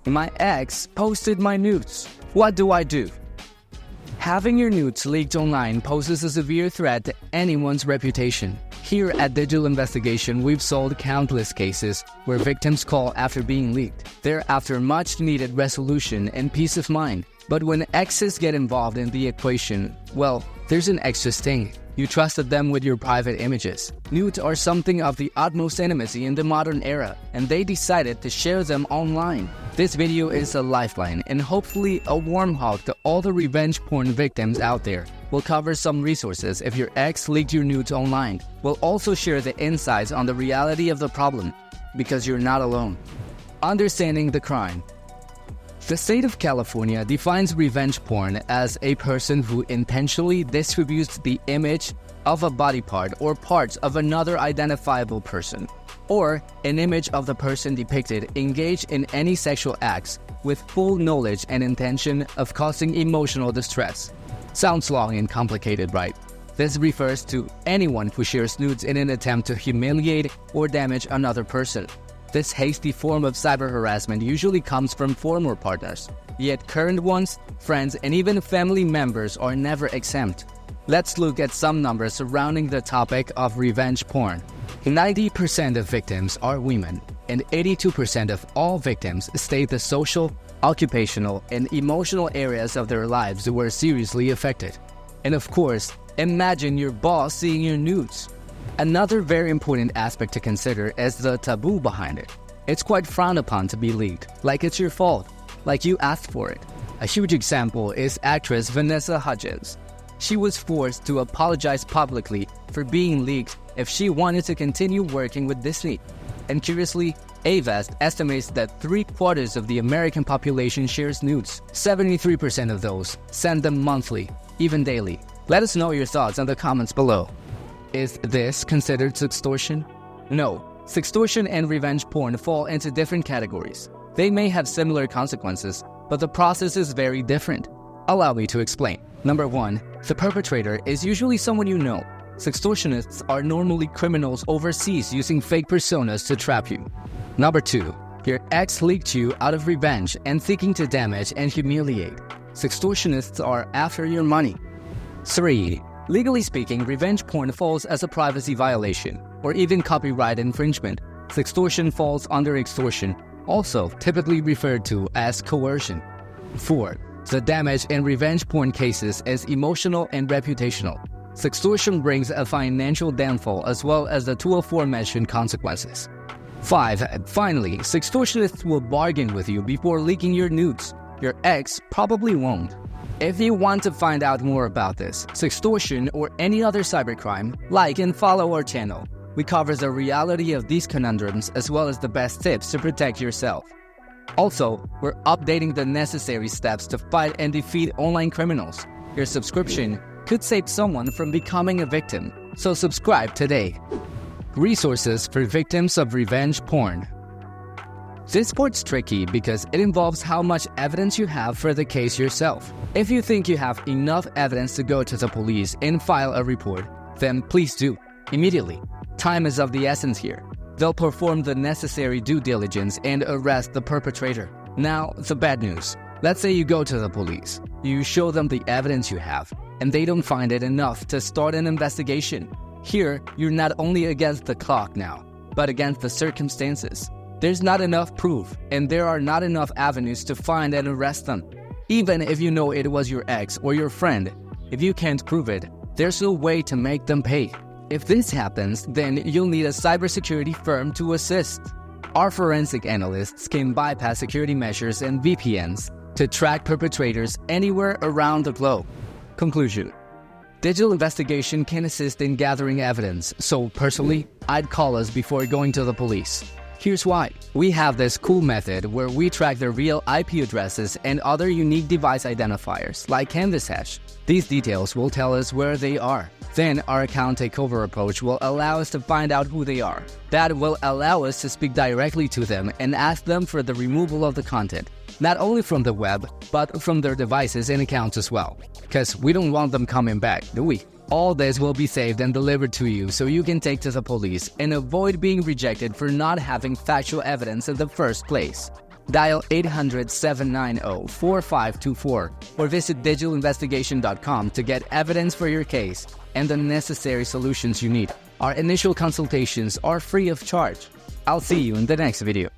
My ex posted my nudes. What do I do? Having your nudes leaked online poses a severe threat to anyone's reputation. Here at Digital Investigation, we've solved countless cases where victims call after being leaked. They're after much-needed resolution and peace of mind. But when exes get involved in the equation, well, there's an extra sting. You trusted them with your private images. Nudes are something of the utmost intimacy in the modern era, and they decided to share them online. This video is a lifeline and hopefully a warm hug to all the revenge porn victims out there. We'll cover some resources if your ex leaked your nudes online. We'll also share the insights on the reality of the problem, because you're not alone. Understanding the crime. The state of California defines revenge porn as a person who intentionally distributes the image of a body part or parts of another identifiable person, or an image of the person depicted engaged in any sexual acts with full knowledge and intention of causing emotional distress. Sounds long and complicated, right? This refers to anyone who shares nudes in an attempt to humiliate or damage another person. This hasty form of cyber harassment usually comes from former partners, yet current ones, friends, and even family members are never exempt. Let's look at some numbers surrounding the topic of revenge porn. 90% of victims are women, and 82% of all victims state the social, occupational, and emotional areas of their lives were seriously affected. And of course, imagine your boss seeing your nudes. Another very important aspect to consider is the taboo behind it. It's quite frowned upon to be leaked, like it's your fault, like you asked for it. A huge example is actress Vanessa Hudgens. She was forced to apologize publicly for being leaked if she wanted to continue working with Disney. And curiously, Avast estimates that 3/4 of the American population shares nudes. 73% of those send them monthly, even daily. Let us know your thoughts in the comments below. Is this considered sextortion? No. Sextortion and revenge porn fall into different categories. They may have similar consequences, but the process is very different. Allow me to explain. Number 1. The perpetrator is usually someone you know. Sextortionists are normally criminals overseas using fake personas to trap you. Number 2. Your ex leaked you out of revenge and seeking to damage and humiliate. Sextortionists are after your money. 3. Legally speaking, revenge porn falls as a privacy violation, or even copyright infringement. Sextortion falls under extortion, also typically referred to as coercion. 4. The damage in revenge porn cases is emotional and reputational. Sextortion brings a financial downfall as well as the two aforementioned consequences. 5. Finally, sextortionists will bargain with you before leaking your nudes. Your ex probably won't. If you want to find out more about this, sextortion, or any other cybercrime, like and follow our channel. We cover the reality of these conundrums as well as the best tips to protect yourself. Also, we're updating the necessary steps to fight and defeat online criminals. Your subscription could save someone from becoming a victim, so subscribe today. Resources for victims of revenge porn. This part's tricky because it involves how much evidence you have for the case yourself. If you think you have enough evidence to go to the police and file a report, then please do, immediately. Time is of the essence here. They'll perform the necessary due diligence and arrest the perpetrator. Now, the bad news. Let's say you go to the police. You show them the evidence you have, and they don't find it enough to start an investigation. Here, you're not only against the clock now, but against the circumstances. There's not enough proof, and there are not enough avenues to find and arrest them. Even if you know it was your ex or your friend, if you can't prove it, there's no way to make them pay. If this happens, then you'll need a cybersecurity firm to assist. Our forensic analysts can bypass security measures and VPNs to track perpetrators anywhere around the globe. Conclusion. Digital investigation can assist in gathering evidence, so personally, I'd call us before going to the police. Here's why. We have this cool method where we track their real IP addresses and other unique device identifiers, like Canvas hash. These details will tell us where they are. Then our account takeover approach will allow us to find out who they are. That will allow us to speak directly to them and ask them for the removal of the content, not only from the web, but from their devices and accounts as well. Because we don't want them coming back, do we? All this will be saved and delivered to you so you can take to the police and avoid being rejected for not having factual evidence in the first place. Dial 800-790-4524 or visit digitalinvestigation.com to get evidence for your case and the necessary solutions you need. Our initial consultations are free of charge. I'll see you in the next video.